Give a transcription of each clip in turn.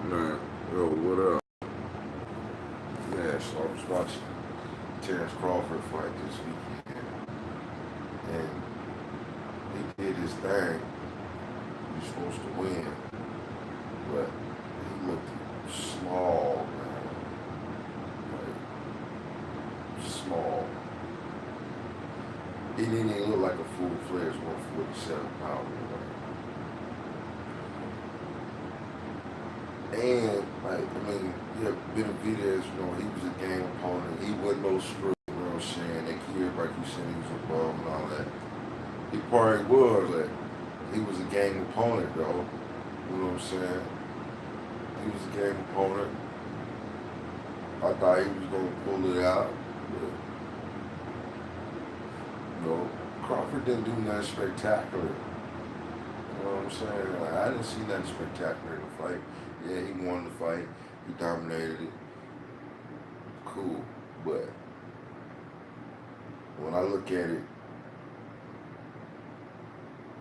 Man, yo, what up? Yeah, so I was watching Terrence Crawford fight this weekend, and he did his thing. He was supposed to win, but he looked small, man. Like, small. He didn't even look like a full-fledged 147 pounder. And, like, I mean, yeah, Benavidez, he was a game opponent. He wasn't no screw, you know what I'm saying? They keep everybody keep saying he was a bum and all that. He probably was, like, he was a game opponent, though. You know what I'm saying? He was a game opponent. I thought he was going to pull it out. But, Crawford didn't do nothing spectacular. You know what I'm saying? Like, I didn't see nothing spectacular in the fight. Yeah, he won the fight. He dominated it. Cool. But when I look at it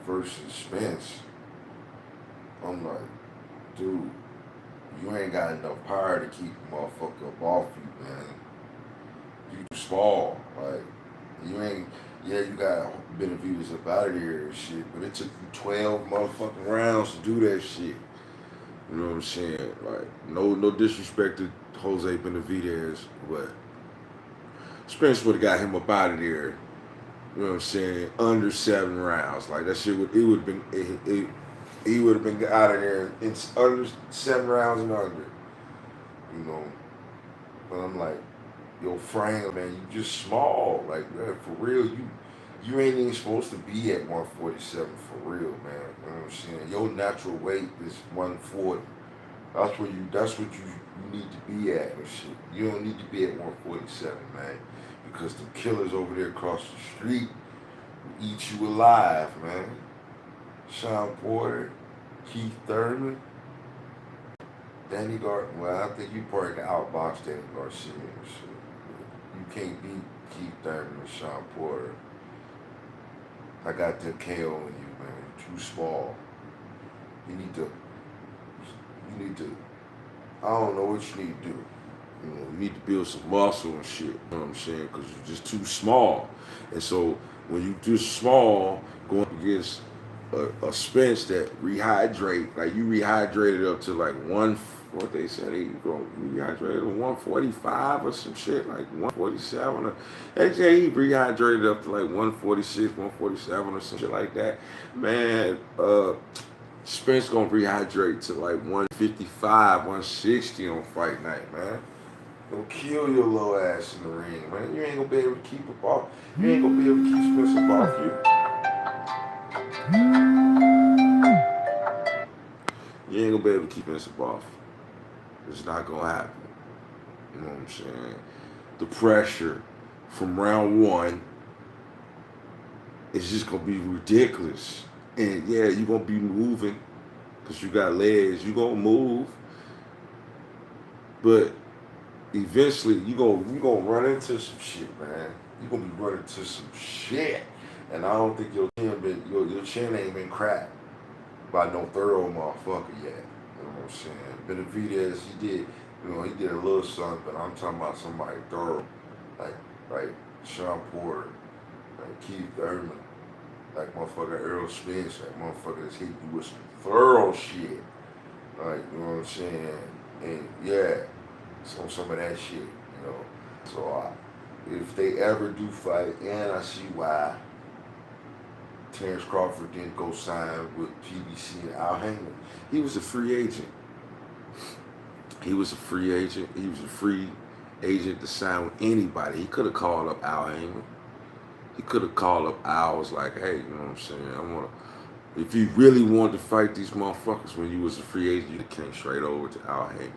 versus Spence, I'm like, dude, you ain't got enough power to keep the motherfucker up off you, man. You small. Like, you ain't, yeah, you got Benavidez up out of there and shit, but it took you 12 motherfucking rounds to do that shit. You know what I'm saying? Like, no disrespect to Jose Benavidez, but Spence would have got him up out of there. You know what I'm saying? Under 7 rounds, like that shit would have been he would have been out of there in under 7 rounds and under. You know, but I'm like, yo, Frank, man, you just small, like man, for real, you ain't even supposed to be at 147 for real, man. You know what I'm saying? Your natural weight is 140. That's what you need to be at and shit. You don't need to be at 147, man. Because the killers over there across the street will eat you alive, man. Sean Porter, Keith Thurman, Danny Garcia. Well, I think you probably can outbox Danny Garcia and shit. You can't beat Keith Thurman and Sean Porter. I got the K.O. in you, man. You're too small. You need to, I don't know what you need to do. You need to build some muscle and shit. You know what I'm saying? Because you're just too small. And so when you just small, going against a Spence that rehydrate, like you rehydrated up to like what they said, you rehydrated to 145 or some shit, like 147. They say he rehydrated up to like 146, 147 or some shit like that. Man, Spence gonna rehydrate to like 155, 160 on fight night, man. Gonna kill your little ass in the ring, man. You ain't gonna be able to keep it off. You ain't gonna be able to keep Spence up off you. You ain't gonna be able to keep Spence up off. It's not gonna happen. You know what I'm saying? The pressure from round one is just gonna be ridiculous. And yeah, you're gonna be moving because you got legs. You gonna move, but eventually you gonna run into some shit, man. You gonna be running into some shit, and I don't think your chin ain't been cracked by no thorough motherfucker yet. You know what I'm saying? Benavidez, he did a little something, but I'm talking about somebody thorough, like Sean Porter, like Keith Thurman, like motherfucker Earl Spence, like motherfucker that's hitting you with some thorough shit, like you know what I'm saying? And yeah. Some of that shit, you know. So if they ever do fight, and I see why Terrence Crawford didn't go sign with PBC and Al Heyman. He was a free agent. He was a free agent. He was a free agent to sign with anybody. He could have called up Al Heyman. He could have called up Al, was like, hey, you know what I'm saying? If you really wanted to fight these motherfuckers when you was a free agent, you came straight over to Al Heyman.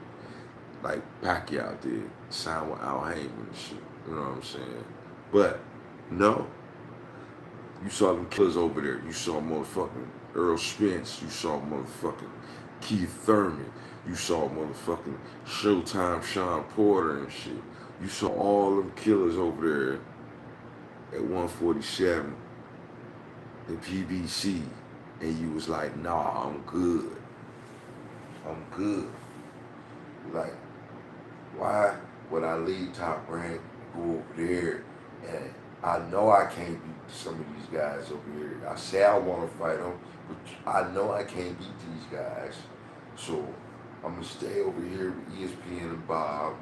Like Pacquiao did, sign with Al Heyman and shit. You know what I'm saying? But no, you saw them killers over there. You saw motherfucking Earl Spence. You saw motherfucking Keith Thurman. You saw motherfucking Showtime Sean Porter and shit. You saw all them killers over there at 147 in PBC, and you was like, nah, I'm good. I'm good. when I leave Top Rank, go over there, and I know I can't beat some of these guys over here. I say I want to fight them, but I know I can't beat these guys. So I'm gonna stay over here with ESPN and Bob,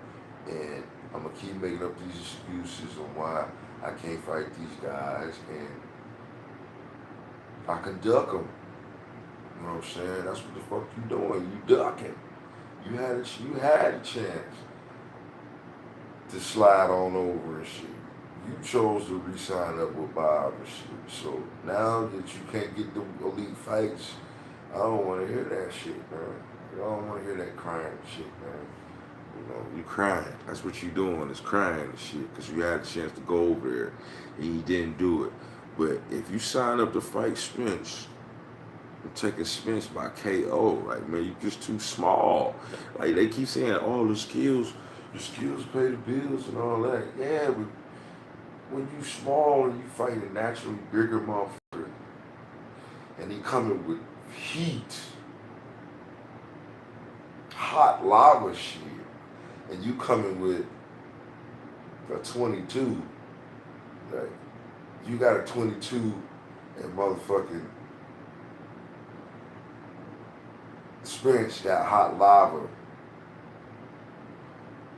and I'm gonna keep making up these excuses on why I can't fight these guys, and I can duck them. You know what I'm saying? That's what the fuck you doing. You ducking. You had a chance to slide on over and shit. You chose to re-sign up with Bob and shit. So now that you can't get the elite fights, I don't want to hear that shit, man. I don't want to hear that crying shit, man. You know, you crying. That's what you doing, is crying and shit, because you had a chance to go over there and you didn't do it. But if you sign up to fight Spence, I'm taking Spence by K.O. Like, man, you just too small. Like, they keep saying, oh, the skills pay the bills and all that. Yeah, but when you small and you fight a naturally bigger motherfucker, and he coming with heat, hot lava shit, and you coming with a 22, like, you got a 22 and motherfucking Spence got hot lava.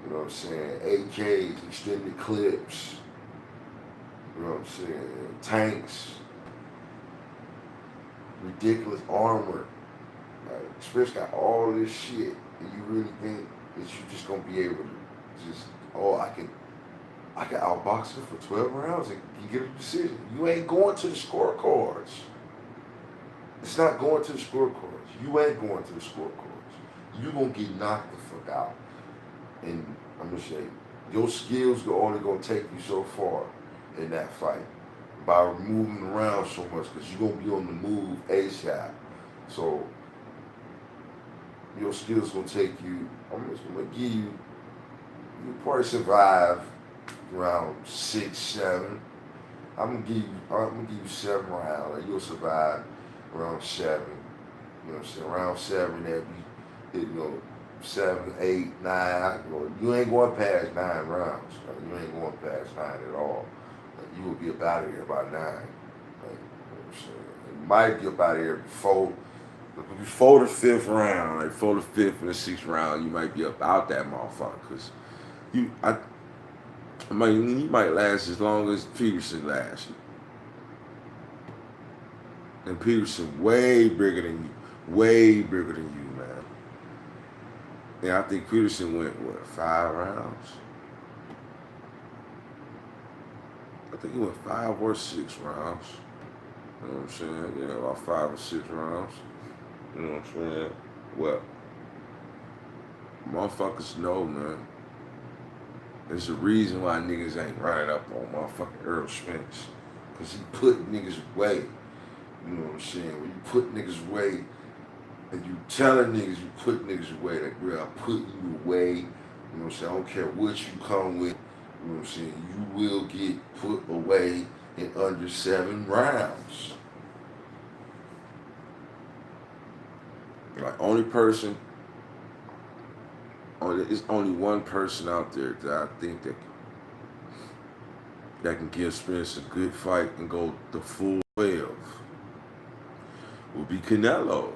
You know what I'm saying? AKs, extended clips. You know what I'm saying? Tanks. Ridiculous armor. Like, Spence got all this shit, and you really think that you just gonna be able to just, oh, I can outbox him for 12 rounds and get a decision. You ain't going to the scorecards. It's not going to the scorecards. You ain't going to the scorecards. You gonna get knocked the fuck out. And I'm gonna say, your skills are only gonna take you so far in that fight by moving around so much, because you're gonna be on the move ASAP. So your skills gonna take you. I'm just gonna give you. You probably survive around 6, 7. I'm gonna give you 7 rounds. Like, you'll survive around 7. You know what I'm saying? Around 7, that be, 7, 8, 9. You ain't going past 9 rounds. Like, you ain't going past 9 at all. Like, you will be up out of here by 9. Like, you know what I'm saying? You might be up out of here before the 5th round. Like, before the 5th and the 6th round, you might be up out that motherfucker. Cause you might last as long as Peterson lasted. And Peterson way bigger than you, man. And I think Peterson went, 5 rounds? I think he went 5 or 6 rounds. You know what I'm saying? Yeah, about 5 or 6 rounds. You know what I'm saying? Well, motherfuckers know, man. There's a reason why niggas ain't running up on motherfucking Earl Spence. Because he put niggas away. You know what I'm saying? When you put niggas away, and you telling niggas you put niggas away, like, bro, I'm putting you away. You know what I'm saying? I don't care what you come with. You know what I'm saying? You will get put away in under 7 rounds. Like, there's only one person out there that I think that can give Spence a good fight and go the full 12. Will be Canelo.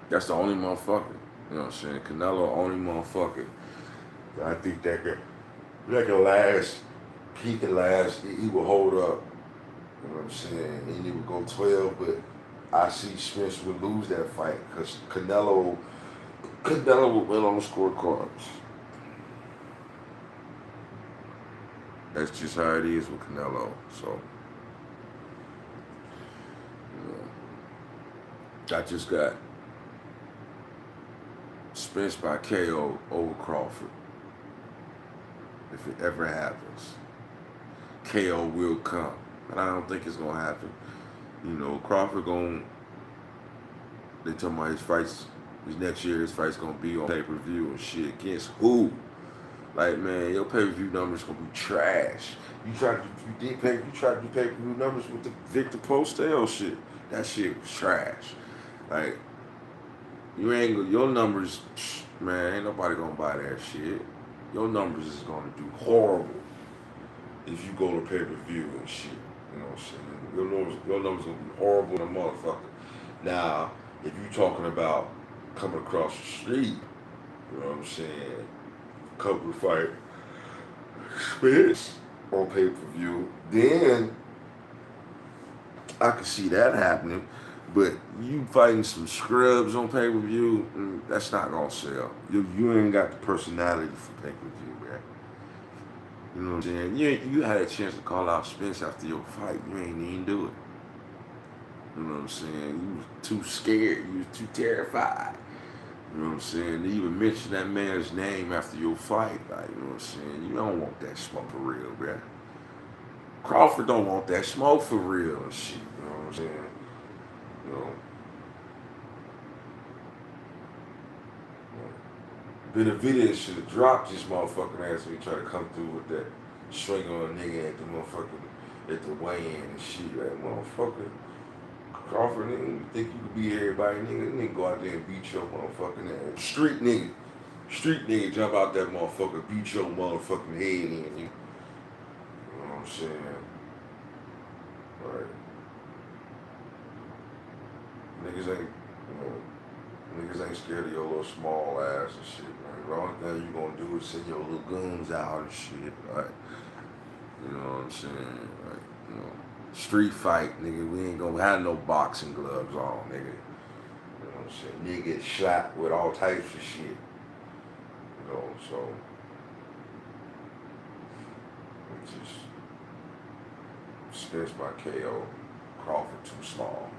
That's the only motherfucker. You know what I'm saying? Canelo, only motherfucker. I think that can last. He can last. He will hold up. You know what I'm saying? And he would go 12, but I see Spence would lose that fight because Canelo would win on the scorecards. That's just how it is with Canelo. So, I just got Spence by K.O. over Crawford. If it ever happens, K.O. will come. But I don't think it's going to happen. You know, Crawford they talking about his next year, his fight's going to be on pay-per-view and shit. Against who? Like, man, your pay-per-view numbers going to be trash. You tried to do pay-per-view numbers with the Victor Postel shit. That shit was trash. Like, You ain't your numbers, man. Ain't nobody gonna buy that shit. Your numbers is gonna do horrible if you go to pay per view and shit. You know what I'm saying? Your numbers gonna be horrible in a motherfucker. Now, if you talking about coming across the street, you know what I'm saying? Couple of fight Spence on pay per view, then I can see that happening. But you fighting some scrubs on pay per view, that's not gonna sell. You ain't got the personality for pay per view, man. You know what I'm saying? You had a chance to call out Spence after your fight. You ain't even do it. You know what I'm saying? You was too scared. You was too terrified. You know what I'm saying? To even mention that man's name after your fight, like, you know what I'm saying? You don't want that smoke for real, bruh. Crawford don't want that smoke for real and shit. You know what I'm saying? You know, Benavidez should have dropped his motherfucking ass when he tried to come through with that swing on a nigga at the motherfucking at the weigh-in and shit. Like, motherfucker, Crawford, nigga, you think you could beat everybody, nigga? Nigga go out there and beat your motherfucking ass. Street nigga jump out that motherfucker, beat your motherfucking head in, nigga. You know what I'm saying? Right. Niggas ain't, you know, niggas ain't scared of your little small ass and shit, man. The only thing you gonna do is send your little goons out and shit, right? You know what I'm saying? Like, you know, street fight, nigga, we ain't gonna have no boxing gloves on, nigga. You know what I'm saying? Nigga get shot with all types of shit. You know, so it's just Spence by K.O. Crawford too small.